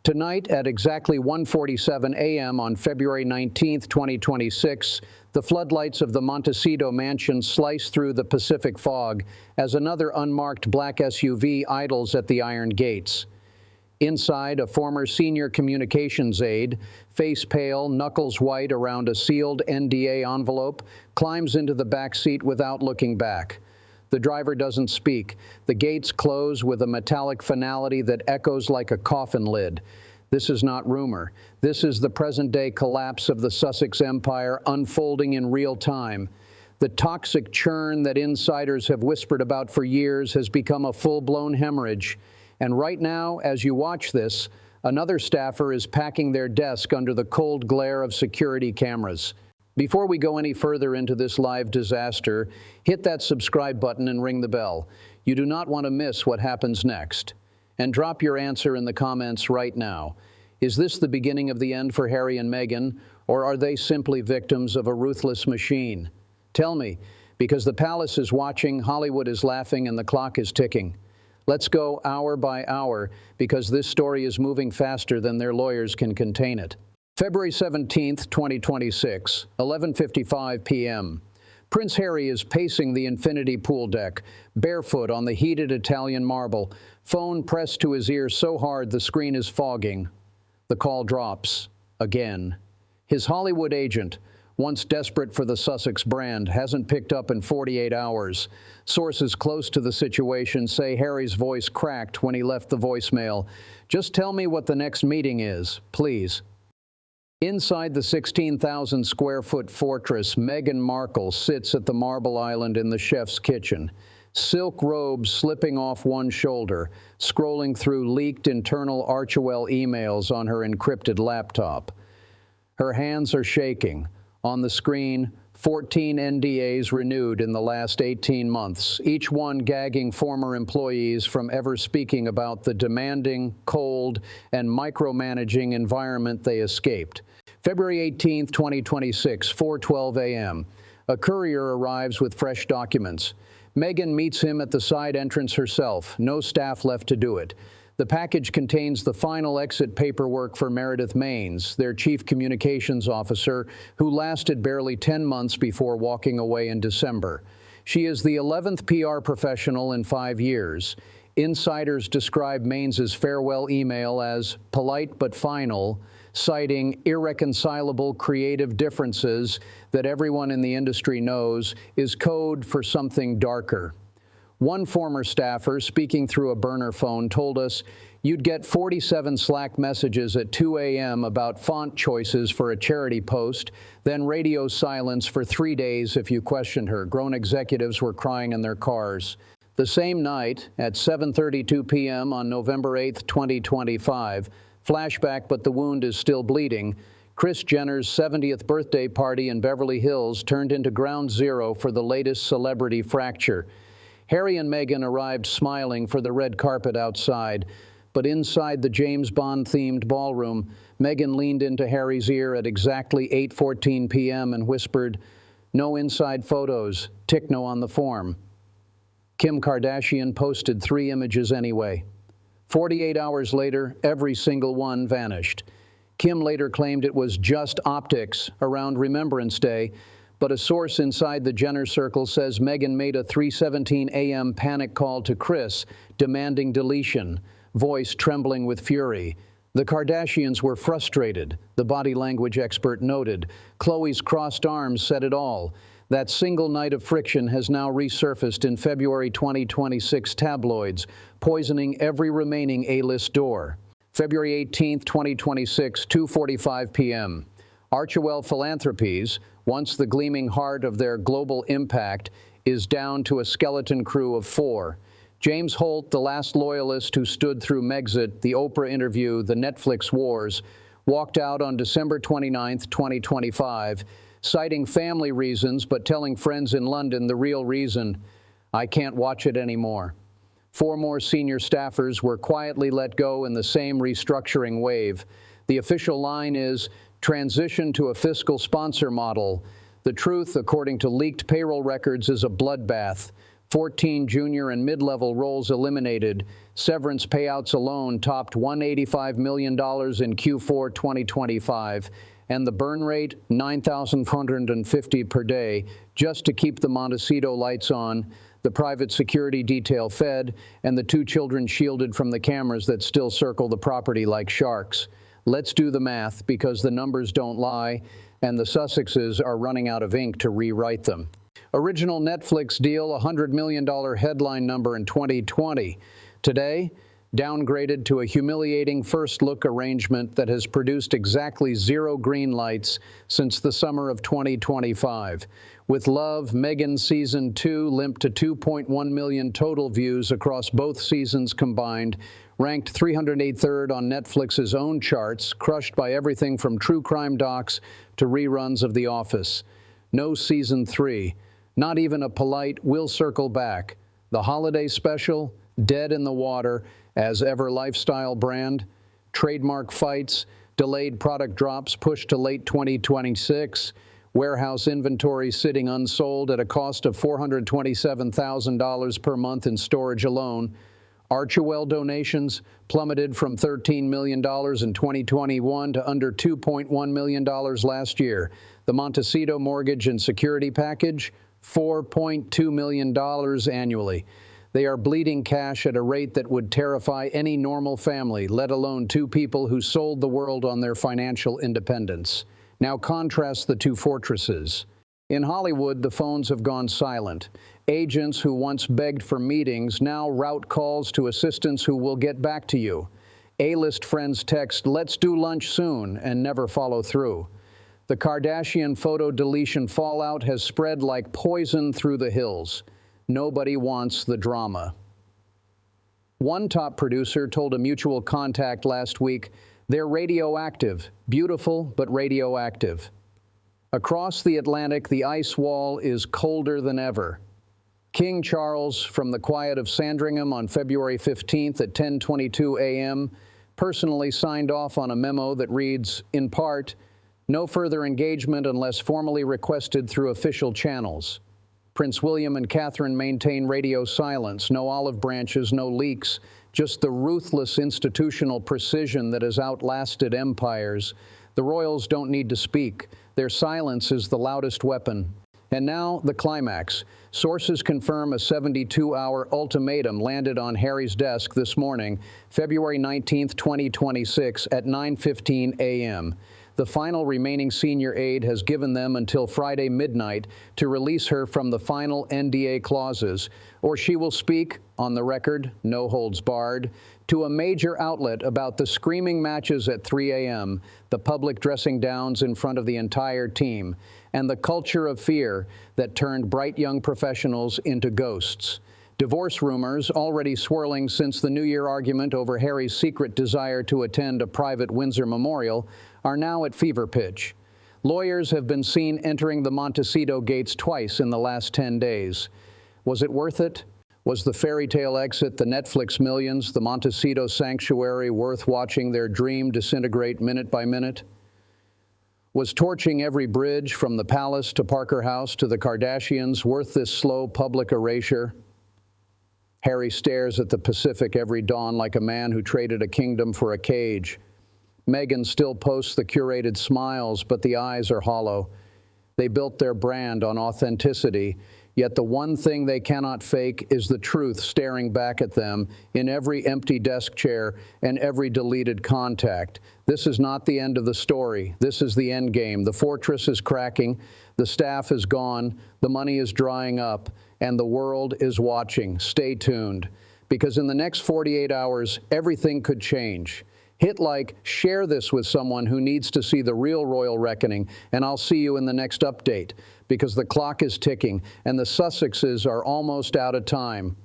Tonight at exactly 1:47 a.m. on February 19, 2026, the floodlights of the Montecito mansion slice through the Pacific fog as another unmarked black SUV idles at the iron gates. Inside, a former senior communications aide, face pale, knuckles white around a sealed NDA envelope, climbs into the back seat without looking back. The driver doesn't speak. The gates close with a metallic finality that echoes like a coffin lid. This is not rumor. This is the present-day collapse of the Sussex empire unfolding in real time. The toxic churn that insiders have whispered about for years has become a full-blown hemorrhage. And right now, as you watch this, another staffer is packing their desk under the cold glare of security cameras. Before we go any further into this live disaster, hit that subscribe button and ring the bell. You do not want to miss what happens next. And drop your answer in the comments right now. Is this the beginning of the end for Harry and Meghan, or are they simply victims of a ruthless machine? Tell me, because the palace is watching, Hollywood is laughing, and the clock is ticking. Let's go hour by hour, because this story is moving faster than their lawyers can contain it. February 17th, 2026, 11:55 p.m. Prince Harry is pacing the infinity pool deck, barefoot on the heated Italian marble, phone pressed to his ear so hard the screen is fogging. The call drops. Again. His Hollywood agent, once desperate for the Sussex brand, hasn't picked up in 48 hours. Sources close to the situation say Harry's voice cracked when he left the voicemail. Just tell me what the next meeting is, please. Inside the 16,000-square-foot fortress, Meghan Markle sits at the marble island in the chef's kitchen, silk robes slipping off one shoulder, scrolling through leaked internal Archewell emails on her encrypted laptop. Her hands are shaking. On the screen, 14 NDAs renewed in the last 18 months, each one gagging former employees from ever speaking about the demanding, cold, and micromanaging environment they escaped. February 18, 2026, 4:12 a.m. A courier arrives with fresh documents. Meghan meets him at the side entrance herself, no staff left to do it. The package contains the final exit paperwork for Meredith Maines, their chief communications officer, who lasted barely 10 months before walking away in December. She is the 11th PR professional in 5 years. Insiders describe Mains's farewell email as polite but final, citing irreconcilable creative differences that everyone in the industry knows is code for something darker. One former staffer, speaking through a burner phone, told us, "You'd get 47 Slack messages at 2 a.m. about font choices for a charity post, then radio silence for 3 days if you questioned her." Grown executives were crying in their cars. The same night, at 7:32 p.m. on November 8, 2025, flashback but the wound is still bleeding, Kris Jenner's 70th birthday party in Beverly Hills turned into ground zero for the latest celebrity fracture. Harry and Meghan arrived smiling for the red carpet outside, but inside the James Bond-themed ballroom, Meghan leaned into Harry's ear at exactly 8:14 p.m. and whispered, "No inside photos, tick no on the form." Kim Kardashian posted 3 images anyway. 48 hours later, every single one vanished. Kim later claimed it was just optics around Remembrance Day, but a source inside the Jenner circle says Meghan made a 3:17 a.m. panic call to Kris, demanding deletion, voice trembling with fury. The Kardashians were frustrated, the body language expert noted. Khloe's crossed arms said it all. That single night of friction has now resurfaced in February 2026 tabloids, poisoning every remaining A-list door. February 18, 2026, 2:45 p.m. Archewell Philanthropies, once the gleaming heart of their global impact, is down to a skeleton crew of 4. James Holt, the last loyalist who stood through Megxit, the Oprah interview, the Netflix wars, walked out on December 29, 2025, citing family reasons but telling friends in London the real reason: "I can't watch it anymore." 4 more senior staffers were quietly let go in the same restructuring wave. The official line is, "Transition to a fiscal sponsor model." The truth, according to leaked payroll records, is a bloodbath. 14 junior and mid-level roles eliminated. Severance payouts alone topped $185 million in Q4 2025. And the burn rate, $9,450 per day, just to keep the Montecito lights on, the private security detail fed, and the 2 children shielded from the cameras that still circle the property like sharks. Let's do the math, because the numbers don't lie, and the Sussexes are running out of ink to rewrite them. Original Netflix deal, $100 million headline number in 2020. Today, downgraded to a humiliating first-look arrangement that has produced exactly 0 green lights since the summer of 2025. With Love, Meghan Season 2 limped to 2.1 million total views across both seasons combined, ranked 383rd on Netflix's own charts, crushed by everything from true crime docs to reruns of The Office. No Season 3. Not even a polite, "we'll circle back." The holiday special, dead in the water, as ever lifestyle brand, trademark fights, delayed product drops pushed to late 2026, warehouse inventory sitting unsold at a cost of $427,000 per month in storage alone. Archewell donations plummeted from $13 million in 2021 to under $2.1 million last year. The Montecito mortgage and security package, $4.2 million annually. They are bleeding cash at a rate that would terrify any normal family, let alone 2 people who sold the world on their financial independence. Now contrast the 2 fortresses. In Hollywood, the phones have gone silent. Agents who once begged for meetings now route calls to assistants who will get back to you. A-list friends text, "Let's do lunch soon," and never follow through. The Kardashian photo deletion fallout has spread like poison through the hills. Nobody wants the drama. One top producer told a mutual contact last week, "They're radioactive, beautiful but radioactive." Across the Atlantic, the ice wall is colder than ever. King Charles, from the quiet of Sandringham on February 15th at 10:22 a.m., personally signed off on a memo that reads, in part, "No further engagement unless formally requested through official channels." Prince William and Catherine maintain radio silence, no olive branches, no leaks, just the ruthless institutional precision that has outlasted empires. The royals don't need to speak. Their silence is the loudest weapon. And now, the climax. Sources confirm a 72-hour ultimatum landed on Harry's desk this morning, February 19, 2026, at 9:15 a.m. The final remaining senior aide has given them until Friday midnight to release her from the final NDA clauses, or she will speak, on the record, no holds barred, to a major outlet about the screaming matches at 3 a.m., the public dressing downs in front of the entire team, and the culture of fear that turned bright young professionals into ghosts. Divorce rumors, already swirling since the New Year argument over Harry's secret desire to attend a private Windsor memorial, are now at fever pitch. Lawyers have been seen entering the Montecito gates twice in the last 10 days. Was it worth it? Was the fairy tale exit, the Netflix millions, the Montecito sanctuary worth watching their dream disintegrate minute by minute? Was torching every bridge from the palace to Parker House to the Kardashians worth this slow public erasure? Harry stares at the Pacific every dawn like a man who traded a kingdom for a cage. Meghan still posts the curated smiles, but the eyes are hollow. They built their brand on authenticity, yet the one thing they cannot fake is the truth staring back at them in every empty desk chair and every deleted contact. This is not the end of the story. This is the end game. The fortress is cracking, the staff is gone, the money is drying up, and the world is watching. Stay tuned, because in the next 48 hours, everything could change. Hit like, share this with someone who needs to see the real royal reckoning, and I'll see you in the next update, because the clock is ticking, and the Sussexes are almost out of time.